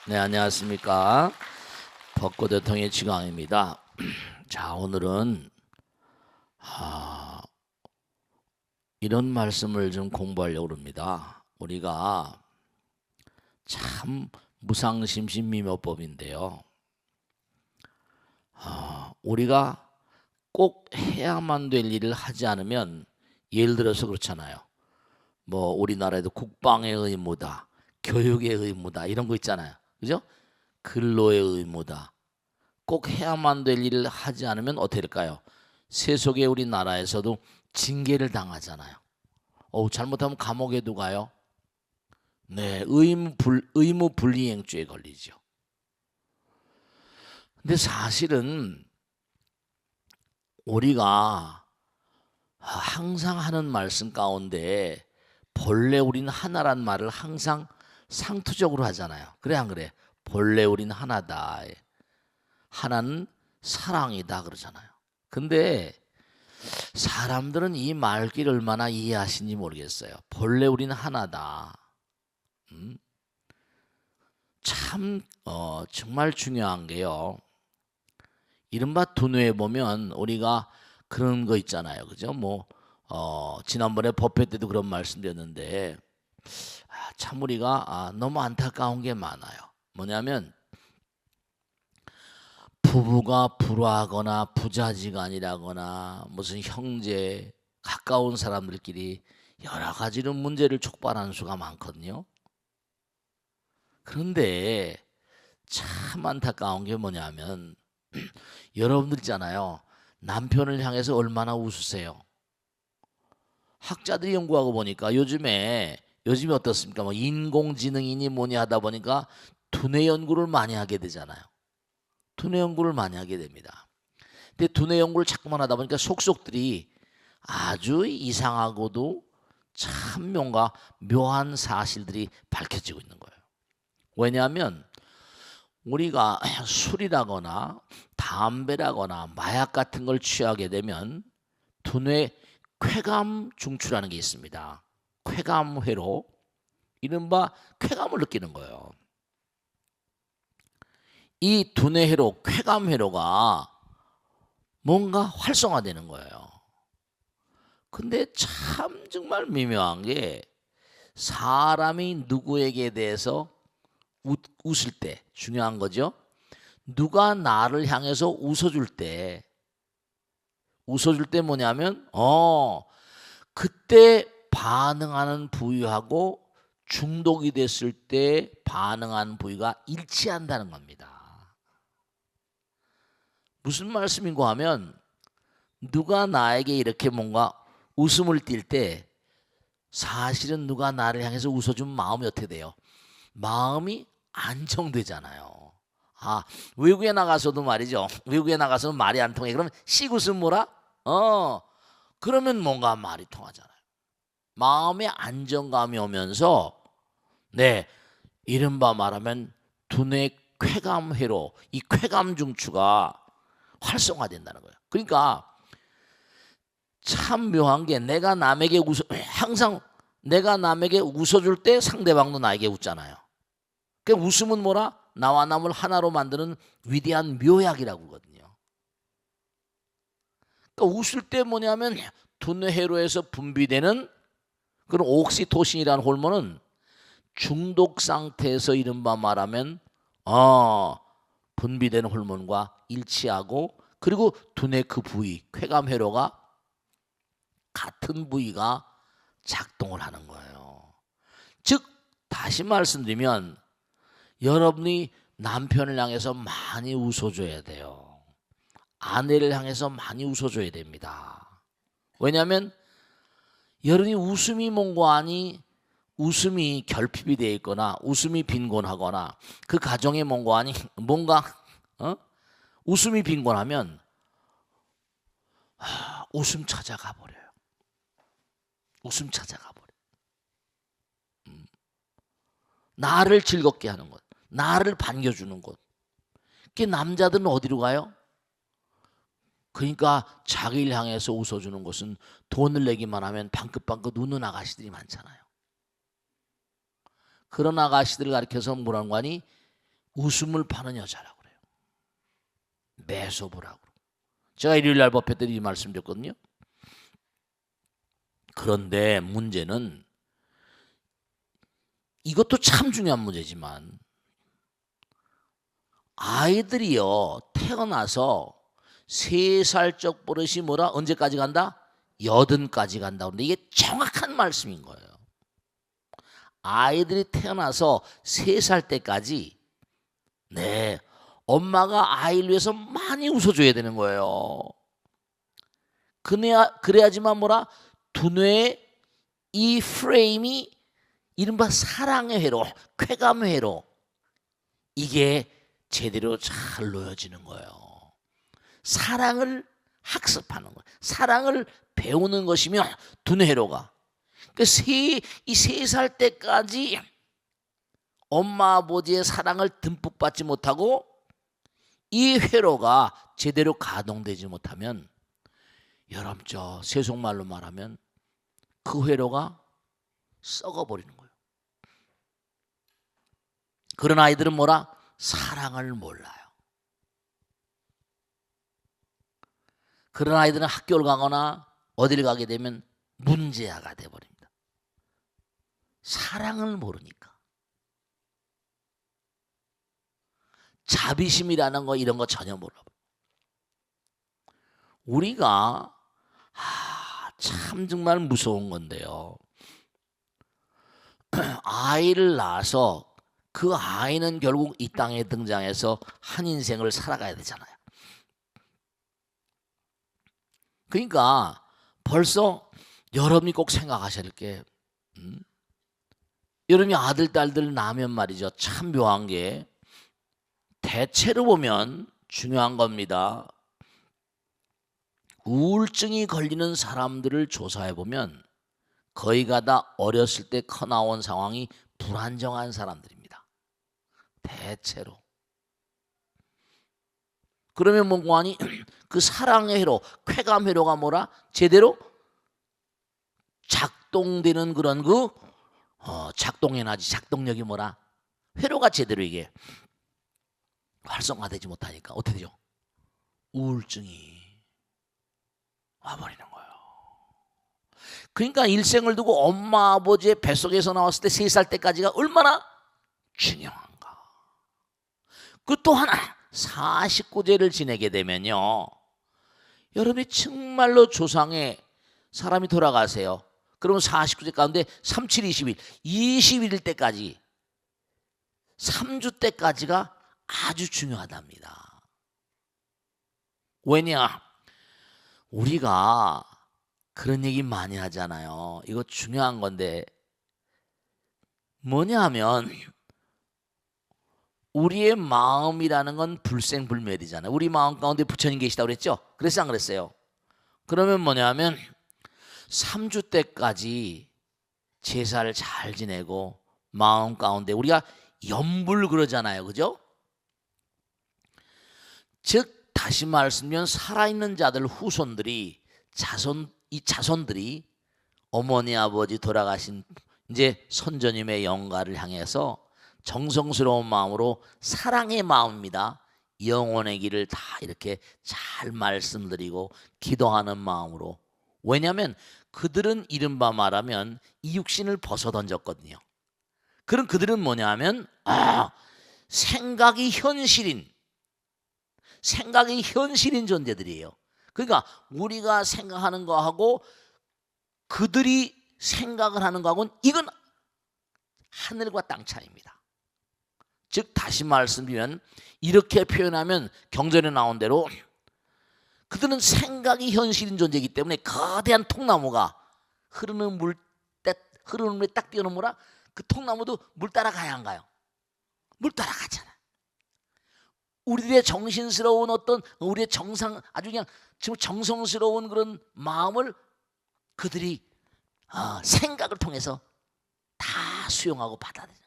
네, 안녕하십니까. 벚꽃대통의 지광입니다. 자, 오늘은 이런 말씀을 좀 공부하려고 합니다. 우리가 참 무상심신미묘법인데요. 우리가 꼭 해야만 될 일을 하지 않으면, 예를 들어서 그렇잖아요. 뭐 우리나라에도 국방의 의무다, 교육의 의무다, 이런 거 있잖아요. 그죠? 근로의 의무다. 꼭 해야만 될 일을 하지 않으면 어떻게 될까요? 세속의 우리나라에서도 징계를 당하잖아요. 잘못하면 감옥에도 가요. 네, 의무 불이행죄에 걸리죠. 근데 사실은 우리가 항상 하는 말씀 가운데 본래 우리는 하나란 말을 항상 상투적으로 하잖아요. 그래 안 그래? 본래 우리는 하나다. 하나는 사랑이다 그러잖아요. 근데 사람들은 이 말귀를 얼마나 이해하시는지 모르겠어요. 본래 우리는 하나다. 참 정말 중요한 게요. 이른바 두뇌에 보면 우리가 그런 거 있잖아요. 그죠? 지난번에 법회 때도 그런 말씀드렸는데 참 우리가 너무 안타까운 게 많아요. 뭐냐면 부부가 불화하거나 부자지간이라거나 무슨 형제 가까운 사람들끼리 여러 가지로 문제를 촉발하는 수가 많거든요. 그런데 참 안타까운 게 뭐냐면 여러분들 있잖아요. 남편을 향해서 얼마나 웃으세요? 학자들이 연구하고 보니까 요즘에 어떻습니까? 뭐 인공지능이니 뭐니 하다 보니까 두뇌 연구를 많이 하게 되잖아요. 두뇌 연구를 많이 하게 됩니다. 근데 두뇌 연구를 자꾸만 하다 보니까 속속들이 아주 이상하고도 참 뭔가 묘한 사실들이 밝혀지고 있는 거예요. 왜냐하면 우리가 술이라거나 담배라거나 마약 같은 걸 취하게 되면 두뇌 쾌감 중추라는 게 있습니다. 쾌감회로, 이른바 쾌감을 느끼는 거예요. 이 두뇌회로, 쾌감회로가 뭔가 활성화되는 거예요. 근데 참 정말 미묘한 게 사람이 누구에게 대해서 웃을 때 중요한 거죠. 누가 나를 향해서 웃어줄 때 뭐냐면 그때 반응하는 부위하고 중독이 됐을 때 반응하는 부위가 일치한다는 겁니다. 무슨 말씀인고 하면 누가 나에게 이렇게 뭔가 웃음을 띌 때 사실은 누가 나를 향해서 웃어준 마음이 어떻게 돼요? 마음이 안정되잖아요. 외국에 나가서도 말이죠. 외국에 나가서는 말이 안 통해. 그러면 씩 웃음 뭐라? 그러면 뭔가 말이 통하잖아요. 마음의 안정감이 오면서 네, 이른바 말하면 두뇌 쾌감회로 이 쾌감 중추가 활성화된다는 거예요. 그러니까 참 묘한 게 항상 내가 남에게 웃어줄 때 상대방도 나에게 웃잖아요. 그 웃음은 뭐라? 나와 남을 하나로 만드는 위대한 묘약이라고 하거든요. 그러니까 웃을 때 뭐냐면 두뇌회로에서 분비되는 그런 옥시토신이라는 호르몬은 중독 상태에서 이른바 말하면 분비되는 호르몬과 일치하고, 그리고 두뇌 그 부위 쾌감회로가 같은 부위가 작동을 하는 거예요. 즉 다시 말씀드리면 여러분이 남편을 향해서 많이 웃어줘야 돼요. 아내를 향해서 많이 웃어줘야 됩니다. 왜냐하면 여러분이 웃음이 뭔고하니 웃음이 결핍이 되어 있거나 웃음이 빈곤하거나 그 가정에 뭔고하니 뭔가 웃음이 빈곤하면 웃음 찾아가 버려요. 웃음 찾아가 버려. 나를 즐겁게 하는 것, 나를 반겨주는 것. 그 남자들은 어디로 가요? 그러니까 자기를 향해서 웃어주는 것은 돈을 내기만 하면 방긋방긋 우는 아가씨들이 많잖아요. 그런 아가씨들을 가리켜서 뭐라는 거니? 웃음을 파는 여자라고 그래요. 메소브라고. 제가 일요일날 법회 때 이 말씀 드렸거든요. 그런데 문제는 이것도 참 중요한 문제지만 아이들이요 태어나서 3살적 버릇이 뭐라 언제까지 간다? 80까지 간다. 그런데 이게 정확한 말씀인 거예요. 아이들이 태어나서 3살 때까지 네 엄마가 아이를 위해서 많이 웃어줘야 되는 거예요. 그래야지만 뭐라 두뇌의 이 프레임이 이른바 사랑의 회로, 쾌감의 회로 이게 제대로 잘 놓여지는 거예요. 사랑을 학습하는 거예요. 사랑을 배우는 것이며 두뇌 회로가. 그러니까 이 3살 때까지 엄마 아버지의 사랑을 듬뿍 받지 못하고 이 회로가 제대로 가동되지 못하면 여러분 저 세속말로 말하면 그 회로가 썩어버리는 거예요. 그런 아이들은 뭐라? 사랑을 몰라요. 그런 아이들은 학교를 가거나 어디를 가게 되면 문제아가 돼버립니다. 사랑을 모르니까. 자비심이라는 거 이런 거 전혀 몰라. 우리가 참 정말 무서운 건데요. 아이를 낳아서 그 아이는 결국 이 땅에 등장해서 한 인생을 살아가야 되잖아요. 그러니까 벌써 여러분이 꼭 생각하셔야 될 게 여러분이 아들 딸들 낳으면 말이죠. 참 묘한 게 대체로 보면 중요한 겁니다. 우울증이 걸리는 사람들을 조사해 보면 거의가 다 어렸을 때 커나온 상황이 불안정한 사람들입니다. 대체로. 그러면 뭐하니? 그 사랑의 회로, 쾌감 회로가 뭐라? 제대로 작동되는 그런 작동에너지, 작동력이 뭐라? 회로가 제대로 이게 활성화되지 못하니까 어떻게 되죠? 우울증이 와버리는 거예요. 그러니까 일생을 두고 엄마 아버지의 뱃속에서 나왔을 때 3살 때까지가 얼마나 중요한가. 그 또 하나 49제를 지내게 되면요 여러분이 정말로 조상의 사람이 돌아가세요. 그러면 49제 가운데 3, 7, 20일 21일 때까지 3주 때까지가 아주 중요하답니다. 왜냐? 우리가 그런 얘기 많이 하잖아요. 이거 중요한 건데 뭐냐 하면 우리의 마음이라는 건 불생불멸이잖아요. 우리 마음 가운데 부처님 계시다고 그랬죠? 그랬어 안 그랬어요? 그러면 뭐냐 하면 3주 때까지 제사를 잘 지내고 마음 가운데 우리가 염불 그러잖아요. 그죠? 즉 다시 말씀드리면 살아있는 자들 후손들이 이 자손들이 어머니 아버지 돌아가신 이제 선조님의 영가를 향해서 정성스러운 마음으로 사랑의 마음입니다. 영혼의 길을 다 이렇게 잘 말씀드리고 기도하는 마음으로. 왜냐하면 그들은 이른바 말하면 이 육신을 벗어 던졌거든요. 그럼 그들은 뭐냐 하면 생각이 현실인 존재들이에요. 그러니까 우리가 생각하는 거하고 그들이 생각을 하는 거하고는 이건 하늘과 땅 차이입니다. 즉 다시 말씀드리면 이렇게 표현하면 경전에 나온 대로 그들은 생각이 현실인 존재이기 때문에 거대한 통나무가 흐르는 물에 딱 뛰어넘어라 그 통나무도 물 따라가야 안 가요? 물 따라가잖아. 우리들의 정신스러운 어떤 우리의 아주 그냥 정성스러운 그런 마음을 그들이 생각을 통해서 다 수용하고 받아들이는 거예요.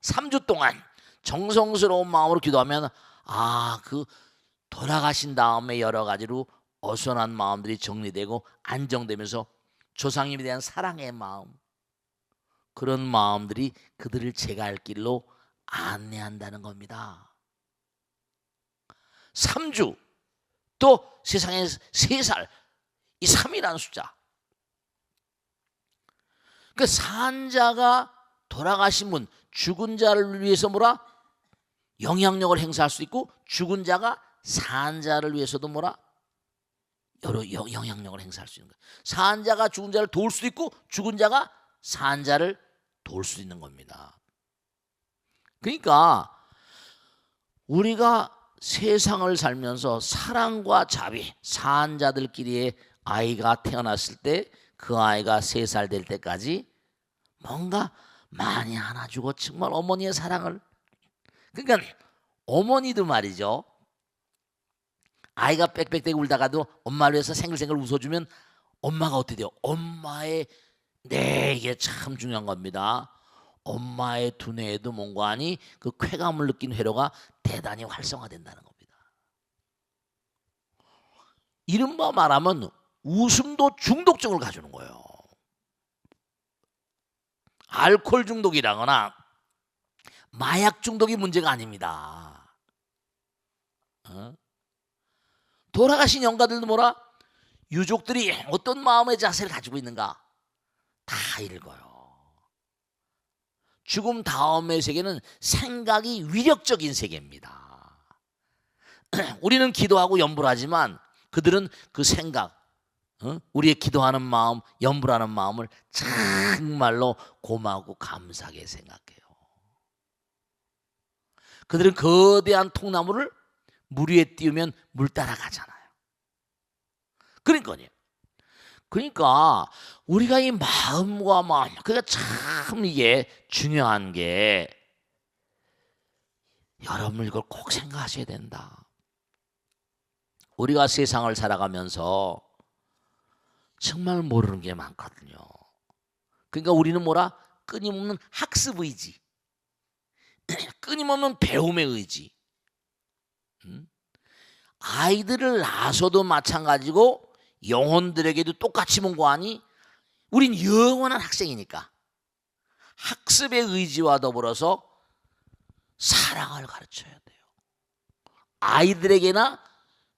3주 동안 정성스러운 마음으로 기도하면 그 돌아가신 다음에 여러 가지로 어수선한 마음들이 정리되고 안정되면서 조상님에 대한 사랑의 마음 그런 마음들이 그들을 제갈 길로 안내한다는 겁니다. 3주, 또 세상에 3살, 이 3이라는 숫자. 그 산자가 돌아가신 분, 죽은 자를 위해서 뭐라? 영향력을 행사할 수 있고, 죽은 자가 산자를 위해서도 뭐라? 여러 영향력을 행사할 수 있는 거예요. 산자가 죽은 자를 도울 수도 있고, 죽은 자가 산자를 도울 수 있는 겁니다. 그러니까 우리가 세상을 살면서 사랑과 자비, 산자들끼리의 아이가 태어났을 때 그 아이가 3살 될 때까지 뭔가 많이 안아주고 정말 어머니의 사랑을, 그러니까 어머니도 말이죠, 아이가 빽빽대고 울다가도 엄마를 위해서 생글생글 웃어주면 엄마가 어떻게 돼요? 엄마의, 네, 이게 참 중요한 겁니다. 엄마의 두뇌에도 뭔가하니 그 쾌감을 느낀 회로가 대단히 활성화된다는 겁니다. 이른바 말하면 웃음도 중독증을 가주는 거예요. 알코올 중독이라거나 마약 중독이 문제가 아닙니다. 돌아가신 영가들도 뭐라? 유족들이 어떤 마음의 자세를 가지고 있는가 다 읽어요. 죽음 다음의 세계는 생각이 위력적인 세계입니다. 우리는 기도하고 염불 하지만 그들은 그 생각, 우리의 기도하는 마음, 염불하는 마음을 정말로 고마우고 감사하게 생각해요. 그들은 거대한 통나무를 물 위에 띄우면 물 따라가잖아요. 그러니까 우리가 이 마음과 마음, 그러니까 참 이게 중요한 게, 여러분 이걸 꼭 생각하셔야 된다. 우리가 세상을 살아가면서 정말 모르는 게 많거든요. 그러니까 우리는 뭐라? 끊임없는 학습 의지, 끊임없는 배움의 의지. 아이들을 낳아서도 마찬가지고 영혼들에게도 똑같이 mon고하니 우린 영원한 학생이니까 학습의 의지와 더불어서 사랑을 가르쳐야 돼요. 아이들에게나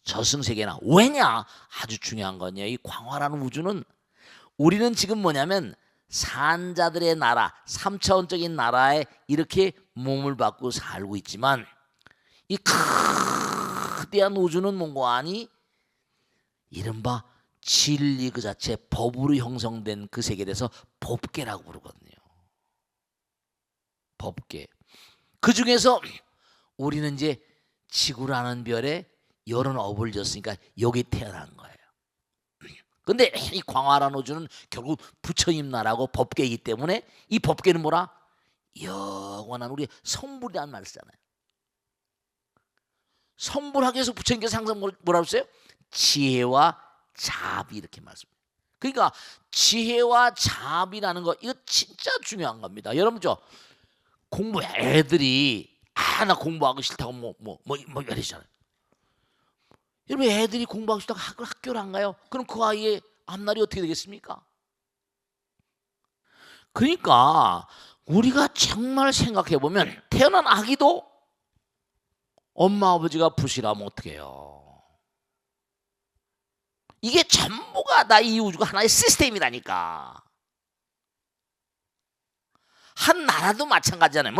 저승세계나. 왜냐? 아주 중요한 건요, 이 광활한 우주는, 우리는 지금 뭐냐면 산자들의 나라, 3차원적인 나라에 이렇게 몸을 받고 살고 있지만 이 거대한 우주는 mon고하니 이른바 진리 그 자체, 법으로 형성된 그 세계에 대해서 법계라고 부르거든요. 법계. 그 중에서 우리는 이제 지구라는 별에 이런 업을 졌으니까 여기 태어난 거예요. 근데 이 광활한 우주는 결국 부처님 나라고 법계이기 때문에 이 법계는 뭐라? 영원한 우리의 성불이라는 말을 쓰잖아요. 성불하기 위해서 부처님께서 항상 뭐라고 했어요? 지혜와 자비, 이렇게 말씀해요. 그러니까 지혜와 자비라는 거, 이거 진짜 중요한 겁니다. 여러분 애들이 나 공부하기 싫다고 이러잖아요. 여러분 애들이 공부하기 싫다고 학교를 안 가요? 그럼 그 아이의 앞날이 어떻게 되겠습니까? 그러니까 우리가 정말 생각해 보면 태어난 아기도 엄마 아버지가 부실하면 어떻게 해요? 이게 전부가 다 이 우주가 하나의 시스템이라니까. 한 나라도 마찬가지잖아요.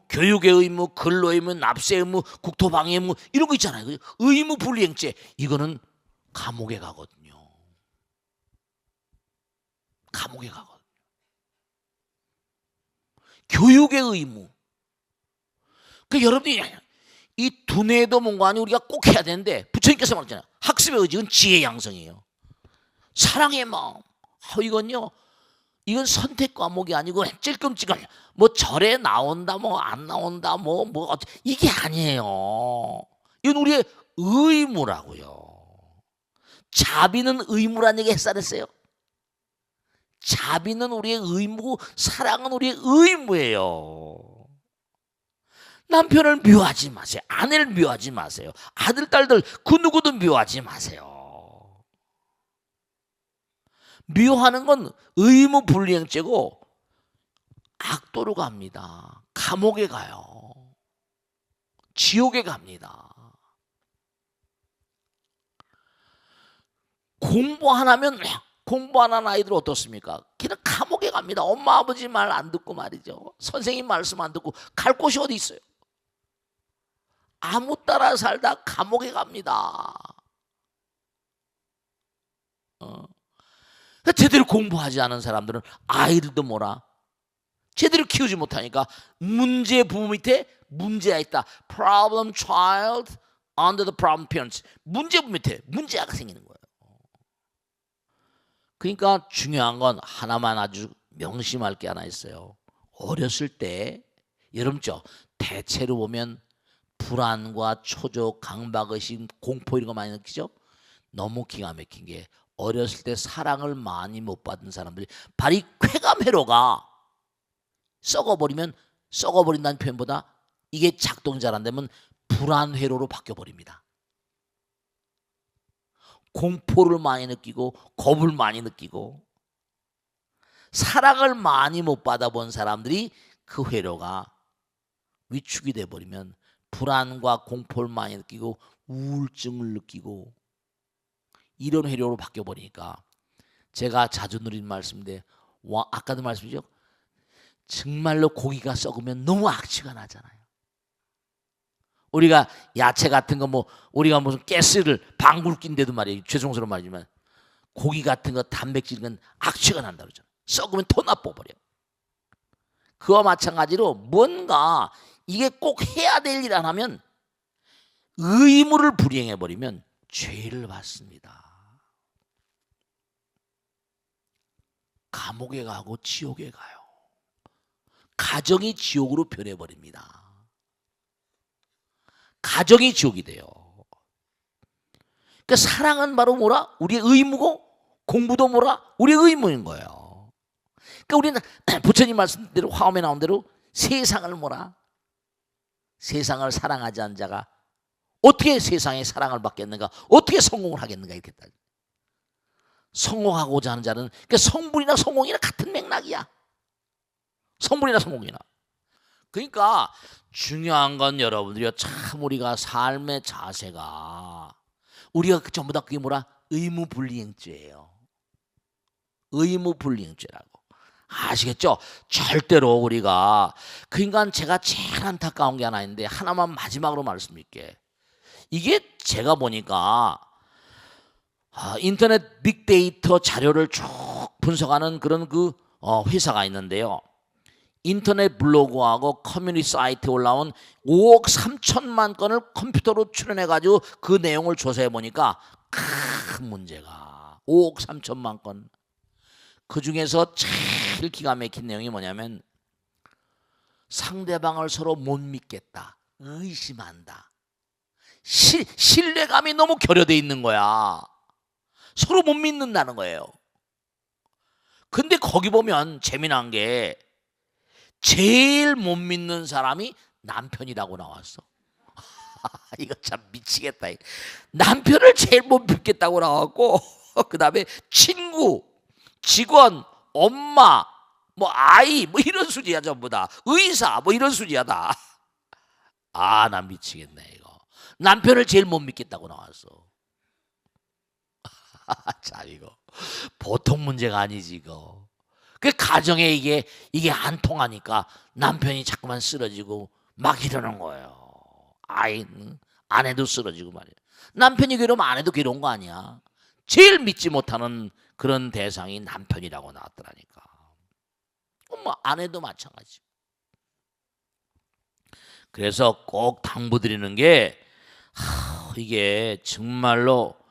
교육의 의무, 근로의 의무, 납세의 의무, 국토방위 의무, 이런 거 있잖아요. 의무 불이행죄, 이거는 감옥에 가거든요. 감옥에 가거든요. 교육의 의무. 여러분이 이 두뇌도 mon고하니 우리가 꼭 해야 되는데, 부처님께서 말했잖아요. 학습의 의지는 지혜 양성이에요. 사랑의 마음. 이건 선택 과목이 아니고 찔끔찔끔 절에 나온다 안 나온다 이게 아니에요. 이건 우리의 의무라고요. 자비는 의무란 얘기 했어요. 자비는 우리의 의무고 사랑은 우리의 의무예요. 남편을 미워하지 마세요. 아내를 미워하지 마세요. 아들, 딸들 그 누구도 미워하지 마세요. 미워하는 건 의무 불이행죄고 악도로 갑니다. 감옥에 가요. 지옥에 갑니다. 공부 안 하면 공부 안 하는 아이들 어떻습니까? 걔는 감옥에 갑니다. 엄마 아버지 말 안 듣고 말이죠. 선생님 말씀 안 듣고 갈 곳이 어디 있어요? 아무 따라 살다 감옥에 갑니다. 제대로 공부하지 않은 사람들은 아이들도 뭐라 제대로 키우지 못하니까 문제 부모 밑에 문제가 있다. Problem child under the problem parents. 문제 부모 밑에 문제가 생기는 거예요. 그러니까 중요한 건 하나만 아주 명심할 게 하나 있어요. 어렸을 때 여러분죠. 대체로 보면 불안과 초조, 강박의식, 공포 이런 거 많이 느끼죠? 너무 기가 막힌 게 어렸을 때 사랑을 많이 못 받은 사람들이 발이 쾌감 회로가 썩어버리면 썩어버린다는 표현보다 이게 작동이 잘 안 되면 불안 회로로 바뀌어버립니다. 공포를 많이 느끼고 겁을 많이 느끼고 사랑을 많이 못 받아본 사람들이 그 회로가 위축이 돼버리면 불안과 공포를 많이 느끼고 우울증을 느끼고 이런 회로로 바뀌어버리니까 제가 자주 드리는 말씀인데 아까도 말씀이죠. 정말로 고기가 썩으면 너무 악취가 나잖아요. 우리가 야채 같은 거 뭐 우리가 무슨 가스를 방구를 낀데도 말이에요. 죄송스러운 말이지만 고기 같은 거 단백질은 악취가 난다 그러잖아요. 썩으면 토 나빠버려. 그와 마찬가지로 뭔가 이게 꼭 해야 될 일 안 하면 의무를 불이행해 버리면 죄를 받습니다. 감옥에 가고 지옥에 가요. 가정이 지옥으로 변해버립니다. 가정이 지옥이 돼요. 그러니까 사랑은 바로 뭐라? 우리의 의무고 공부도 뭐라? 우리의 의무인 거예요. 그러니까 우리는 부처님 말씀대로 화엄에 나온 대로 세상을 뭐라? 세상을 사랑하지 않은 자가 어떻게 세상의 사랑을 받겠는가? 어떻게 성공을 하겠는가? 이렇게 따 성공하고자 하는 자는 그러니까 성불이나 성공이나 같은 맥락이야. 성불이나 성공이나. 그러니까 중요한 건 여러분들이요. 참 우리가 삶의 자세가 우리가 전부 다 그게 뭐라? 의무불이행죄예요. 의무불이행죄라고. 아시겠죠? 절대로 우리가 그 인간 제가 제일 안타까운 게 하나 있는데 하나만 마지막으로 말씀드릴게. 이게 제가 보니까 인터넷 빅데이터 자료를 쭉 분석하는 그런 그 회사가 있는데요. 인터넷 블로그하고 커뮤니티 사이트에 올라온 5억 3천만 건을 컴퓨터로 출연해가지고 그 내용을 조사해 보니까 큰 문제가 5억 3천만 건. 그 중에서 제일 기가 막힌 내용이 뭐냐면 상대방을 서로 못 믿겠다. 의심한다. 신뢰감이 너무 결여돼 있는 거야. 서로 못 믿는다는 거예요. 근데 거기 보면 재미난 게 제일 못 믿는 사람이 남편이라고 나왔어. 이거 참 미치겠다. 남편을 제일 못 믿겠다고 나왔고 그 다음에 친구, 직원, 엄마, 뭐 아이 뭐 이런 수지야 전부 다. 의사 뭐 이런 수지야 다. 난 미치겠네 이거. 남편을 제일 못 믿겠다고 나왔어. 자 이거 보통 문제가 아니지 이거. 그 가정에 이게 안 통하니까 남편이 자꾸만 쓰러지고 막 이러는 거예요. 아내도 쓰러지고 말이에요. 남편이 괴로우면 아내도 괴로운 거 아니야. 제일 믿지 못하는 그런 대상이 남편이라고 나왔더라니까. 뭐 아내도 마찬가지. 그래서 꼭 당부드리는 게 이게 정말로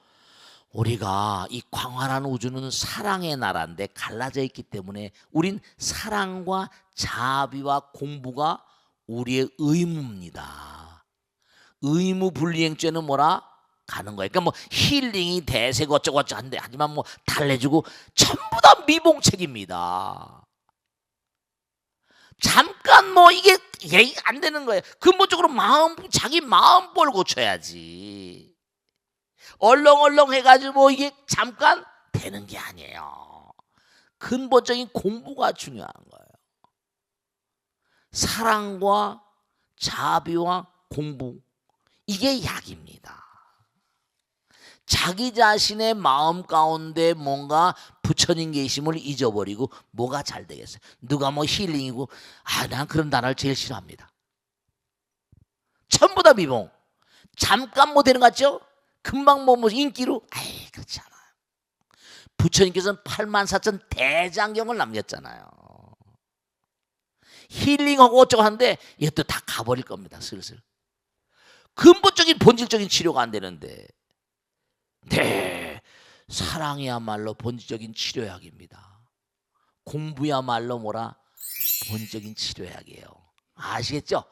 우리가 이 광활한 우주는 사랑의 나라인데 갈라져 있기 때문에 우린 사랑과 자비와 공부가 우리의 의무입니다. 의무불이행죄는 뭐라? 가는 거예요. 그러니까 뭐 힐링이 대세고 어쩌고저쩌고 한데 하지만 뭐 달래주고 전부 다 미봉책입니다. 잠깐 뭐 이게 안 되는 거예요. 근본적으로 자기 마음볼 고쳐야지. 얼렁얼렁 해가지고 이게 잠깐 되는 게 아니에요. 근본적인 공부가 중요한 거예요. 사랑과 자비와 공부, 이게 약입니다. 자기 자신의 마음 가운데 뭔가 부처님 계심을 잊어버리고 뭐가 잘 되겠어요? 누가 뭐 힐링이고, 난 그런 단어를 제일 싫어합니다. 전부 다 미봉. 잠깐 뭐 되는 것 같죠? 금방 뭐 인기로, 그렇지 않아요. 부처님께서는 84,000 대장경을 남겼잖아요. 힐링하고 어쩌고 하는데 이것도 다 가버릴 겁니다. 슬슬. 근본적인 본질적인 치료가 안 되는데. 네, 사랑이야말로 본질적인 치료약입니다. 공부야말로 뭐라? 본질적인 치료약이에요. 아시겠죠?